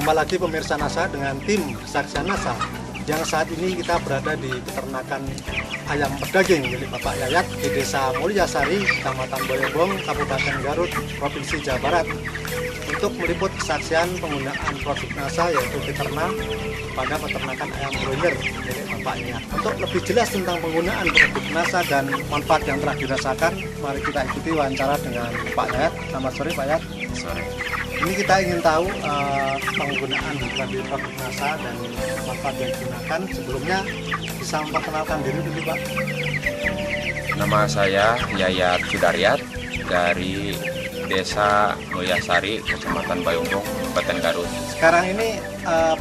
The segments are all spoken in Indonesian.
Jumpa lagi pemirsa NASA dengan tim Kesaksian NASA yang saat ini kita berada di peternakan ayam pedaging milik Bapak Yayat di Desa Mulyasari, Kecamatan Boyobong, Kabupaten Garut, Provinsi Jawa Barat, untuk meliput kesaksian penggunaan produk NASA yaitu Fiterna pada peternakan ayam broiler milik Bapak Yayat. Untuk lebih jelas tentang penggunaan produk NASA dan manfaat yang telah dirasakan, mari kita ikuti wawancara dengan Pak Yayat. Selamat sore Pak Yayat. Sore. Ini kita ingin tahu penggunaan dari produk NASA dan manfaat yang digunakan. Sebelumnya bisa memperkenalkan diri dulu Pak. Nama saya Yayat Sudaryat dari Desa Mulyasari, Kecamatan Boyobong, Kabupaten Garut. Sekarang ini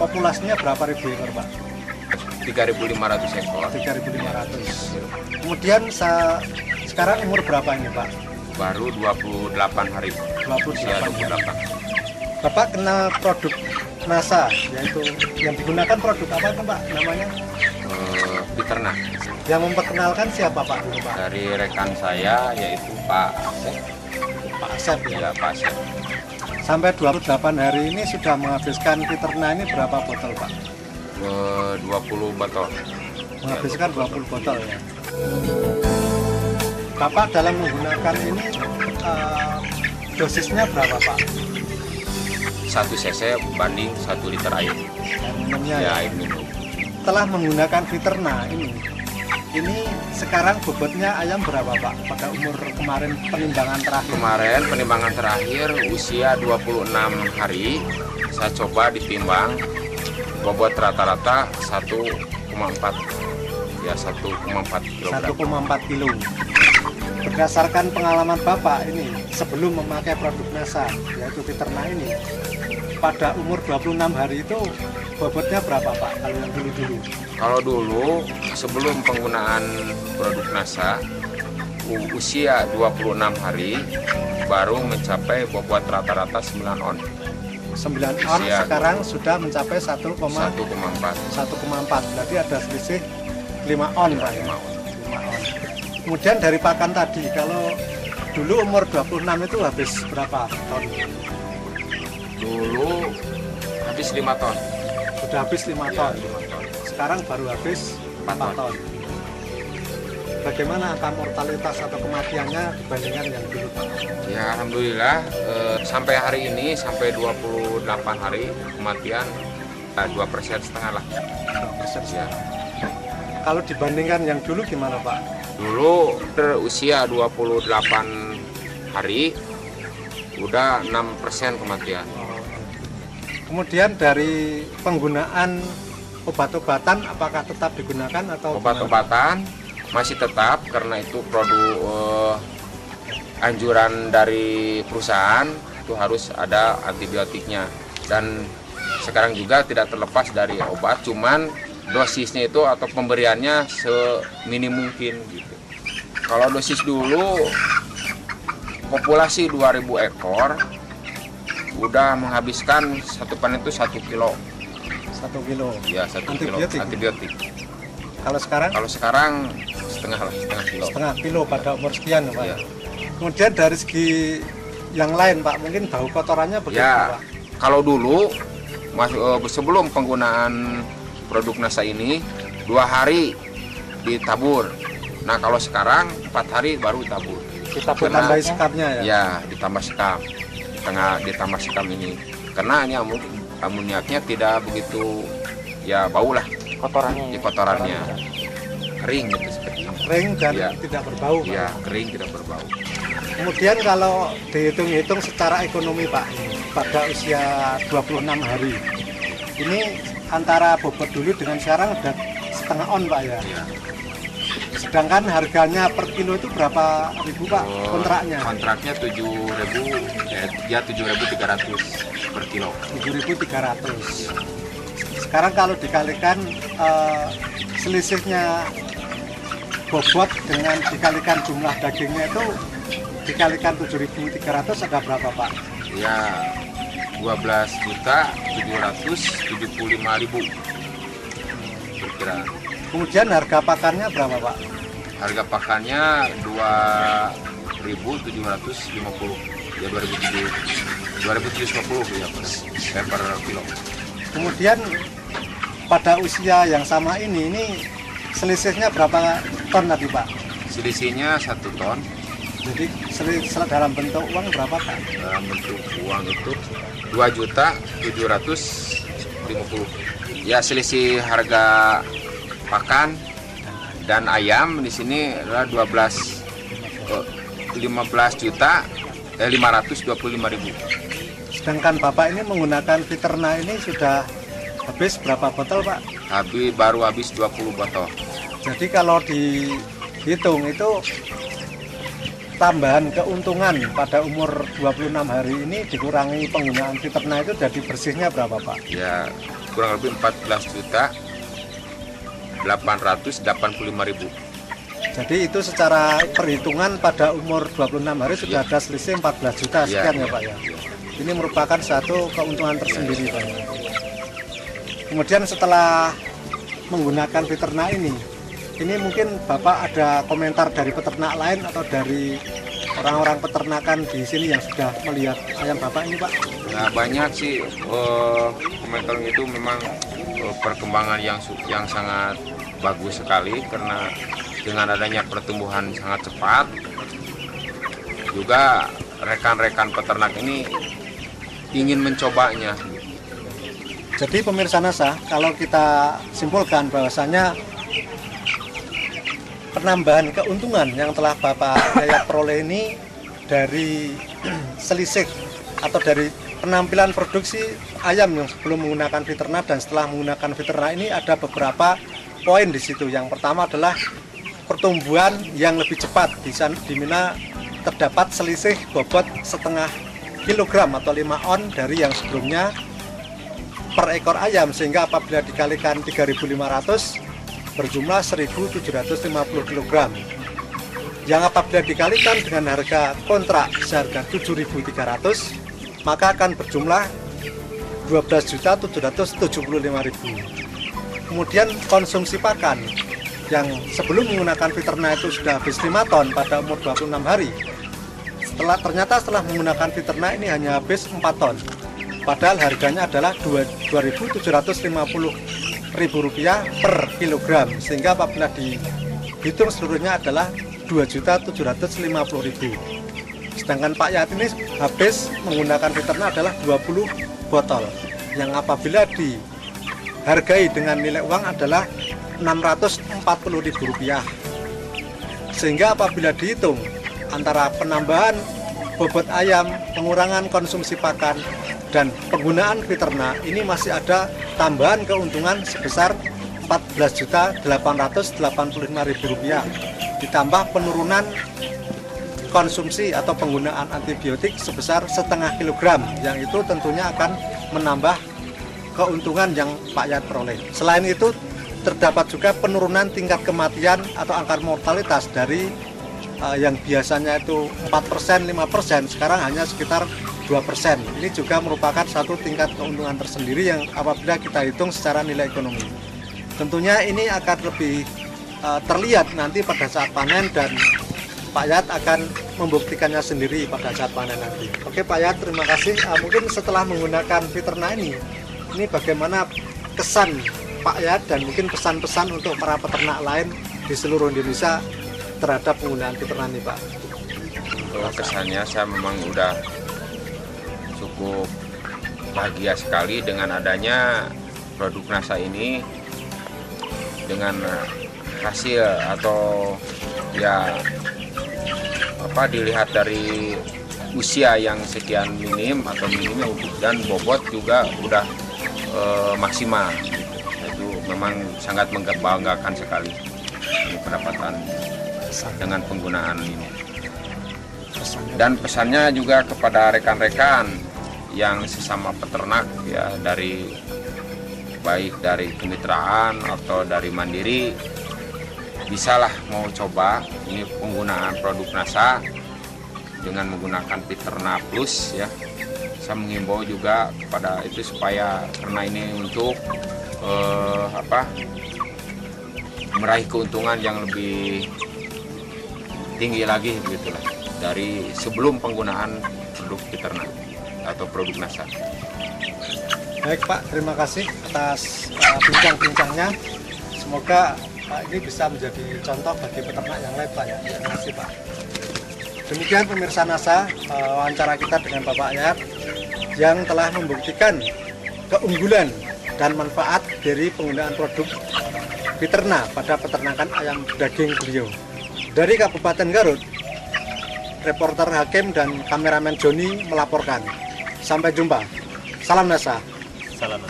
populasinya berapa ribu ekor Pak? 3.500 ekor. 3.500. Kemudian sekarang umur berapa ini Pak? Baru 28 hari. 28. 28. Bapak kenal produk NASA, yaitu yang digunakan produk apa itu Pak namanya? Fiterna. Yang memperkenalkan siapa Pak dulu Pak? Dari rekan saya yaitu Pak Asep. Pak Asep ya. Ya, Pak Asep. Sampai 28 hari ini sudah menghabiskan Fiterna ini berapa botol Pak? 20 botol. Menghabiskan 20 botol ya. Bapak dalam menggunakan ini dosisnya berapa Pak? 1 cc banding 1 liter air. Air minumnya Ya, ya. air minum. Setelah menggunakan Fiterna ini sekarang bobotnya ayam berapa Pak? Pada umur kemarin penimbangan terakhir. Kemarin penimbangan terakhir usia 26 hari, saya coba ditimbang bobot rata-rata 1,4 ya 1,4 kg. 1,4 kilo. Berdasarkan pengalaman Bapak ini sebelum memakai produk NASA yaitu Fiterna ini, pada umur 26 hari itu bobotnya berapa Pak kalau yang dulu-dulu? Kalau dulu sebelum penggunaan produk NASA usia 26 hari baru mencapai bobot rata-rata 9 on. 9 on Usia sekarang sudah mencapai 1,4. 1,4. Berarti ada selisih 5 on Pak ya. 5 on. 5 on. Kemudian dari pakan tadi, kalau dulu umur 26 itu habis berapa ton? Dulu habis 5 ton. Sudah habis 5 Ya, ton. 5 ton. Sekarang baru habis 4 4 ton. Bagaimana angka mortalitas atau kematiannya dibandingkan yang dulu Pak? Ya alhamdulillah sampai hari ini sampai 28 hari kematian 2,5% lah. 2% Ya. Kalau dibandingkan yang dulu gimana Pak? Dulu berusia 28 hari udah 6% kematian. Kemudian dari penggunaan obat-obatan apakah tetap digunakan atau gimana? Obat-obatan masih tetap karena itu produk anjuran dari perusahaan itu harus ada antibiotiknya, dan sekarang juga tidak terlepas dari obat, cuman dosisnya itu atau pemberiannya seminim mungkin gitu. Kalau dosis dulu populasi 2000 ekor udah menghabiskan satu panen itu 1 kilo. 1 kilo. Ya, 1 kilo antibiotik. Kalau Sekarang setengah lah, setengah kilo. setengah kilo pada umur sekian ya Pak. Ya. Kemudian dari segi yang lain Pak, mungkin bau kotorannya begitu Ya, Pak. kalau dulu sebelum penggunaan produk NASA ini 2 hari ditabur. Nah kalau sekarang 4 hari baru ditabur. Kita tambahi sekamnya ya. Ya, ditambah sekam. Ditambah sekam ini. Karena ini amoniaknya tidak begitu ya bau lah. Kotorannya. Kotorannya kering gitu seperti ini. Kering dan Ya. tidak berbau Pak. Ya, kering tidak berbau. Kemudian kalau dihitung-hitung secara ekonomi Pak, pada usia 26 hari, ini antara bobot dulu dengan sekarang udah setengah on Pak ya. Ya. Sedangkan harganya per kilo itu berapa ribu Pak kontraknya? Kontraknya 7.300 per kilo. 7.300. Sekarang kalau dikalikan selisihnya bobot dengan dikalikan jumlah dagingnya itu dikalikan 7.300 ada berapa Pak? Ya 12.775.000 kira-kira. Kemudian harga pakannya berapa Pak? Harga pakannya 2.750 ya 2.750 ya per kilo. Kemudian pada usia yang sama ini selisihnya berapa ton tadi Pak? Selisihnya 1 ton. Jadi selisih dalam bentuk uang berapa Pak? Dalam bentuk uang itu 2.750.000. Ya, selisih harga pakan dan ayam di sini adalah 15.525.000. Sedangkan Bapak ini menggunakan Viterna ini sudah habis berapa botol Pak? Baru habis 20 botol. Jadi kalau dihitung itu tambahan keuntungan pada umur 26 hari ini dikurangi penggunaan Viterna itu jadi bersihnya berapa Pak? Ya, kurang lebih 14.885.000. Jadi itu secara perhitungan pada umur 26 hari sudah ada selisih 14 juta sekian ya Pak ya. Ini merupakan satu keuntungan tersendiri Pak. Kemudian setelah menggunakan Viterna ini mungkin Bapak ada komentar dari peternak lain atau dari orang-orang peternakan di sini yang sudah melihat ayam Bapak ini Pak? Nah, banyak sih komentar itu memang perkembangan yang sangat bagus sekali karena dengan adanya pertumbuhan sangat cepat juga rekan-rekan peternak ini ingin mencobanya. Jadi pemirsa NASA, kalau kita simpulkan bahwasanya penambahan keuntungan yang telah Bapak Yayat peroleh ini dari selisih atau dari penampilan produksi ayam yang sebelum menggunakan Viterna dan setelah menggunakan Viterna ini ada beberapa poin di situ. Yang pertama adalah pertumbuhan yang lebih cepat, di mana terdapat selisih bobot setengah kilogram atau 5 on dari yang sebelumnya per ekor ayam, sehingga apabila dikalikan 3.500 berjumlah 1.750 kg. Yang apabila dikalikan dengan harga kontrak seharga 7.300 maka akan berjumlah 12.775.000. Kemudian konsumsi pakan yang sebelum menggunakan Viterna itu sudah habis 5 ton pada umur 26 hari. Ternyata setelah menggunakan Viterna ini hanya habis 4 ton. Padahal harganya adalah Rp2.750.000 per kilogram, sehingga apabila dihitung seluruhnya adalah Rp2.750.000. Sedangkan Pak Yayat ini habis menggunakan Viterna adalah 20 botol, yang apabila dihargai dengan nilai uang adalah Rp640.000. Sehingga apabila dihitung antara penambahan bobot ayam, pengurangan konsumsi pakan, dan penggunaan Viterna, ini masih ada tambahan keuntungan sebesar Rp14.885.000 ditambah penurunan konsumsi atau penggunaan antibiotik sebesar setengah kilogram, yang itu tentunya akan menambah keuntungan yang Pak Yayat peroleh. Selain itu terdapat juga penurunan tingkat kematian atau angka mortalitas dari yang biasanya itu 4%, 5%, sekarang hanya sekitar 2%. Ini juga merupakan satu tingkat keuntungan tersendiri yang apabila kita hitung secara nilai ekonomi. Tentunya ini akan lebih terlihat nanti pada saat panen, dan Pak Yayat akan membuktikannya sendiri pada saat panen nanti. Oke Pak Yayat, terima kasih. Mungkin setelah menggunakan Viterna ini bagaimana kesan Pak Yayat dan mungkin pesan-pesan untuk para peternak lain di seluruh Indonesia terhadap penggunaan Viterna ini Pak? Kesannya saya memang udah cukup bahagia sekali dengan adanya produk NASA ini, dengan hasil atau ya dilihat dari usia yang sekian minim dan bobot juga udah maksimal. Itu memang sangat membanggakan sekali ini pendapatan dengan penggunaan ini. Dan pesannya juga kepada rekan-rekan yang sesama peternak ya, baik dari kemitraan atau dari mandiri, bisalah mau coba ini penggunaan produk NASA dengan menggunakan Viterna Plus ya. Saya mengimbau juga kepada itu supaya karena ini untuk meraih keuntungan yang lebih tinggi lagi begitulah dari sebelum penggunaan produk Viterna atau produk NASA. Baik Pak, terima kasih atas bincang-bincangnya. Semoga ini bisa menjadi contoh bagi peternak yang lain Pak ya. Terima kasih Pak. Demikian pemirsa NASA, wawancara kita dengan Bapak Yayat yang telah membuktikan keunggulan dan manfaat dari penggunaan produk Biterna pada peternakan ayam daging beliau. Dari Kabupaten Garut, reporter Hakim dan kameramen Joni melaporkan. Sampai jumpa. Salam NASA. Salam.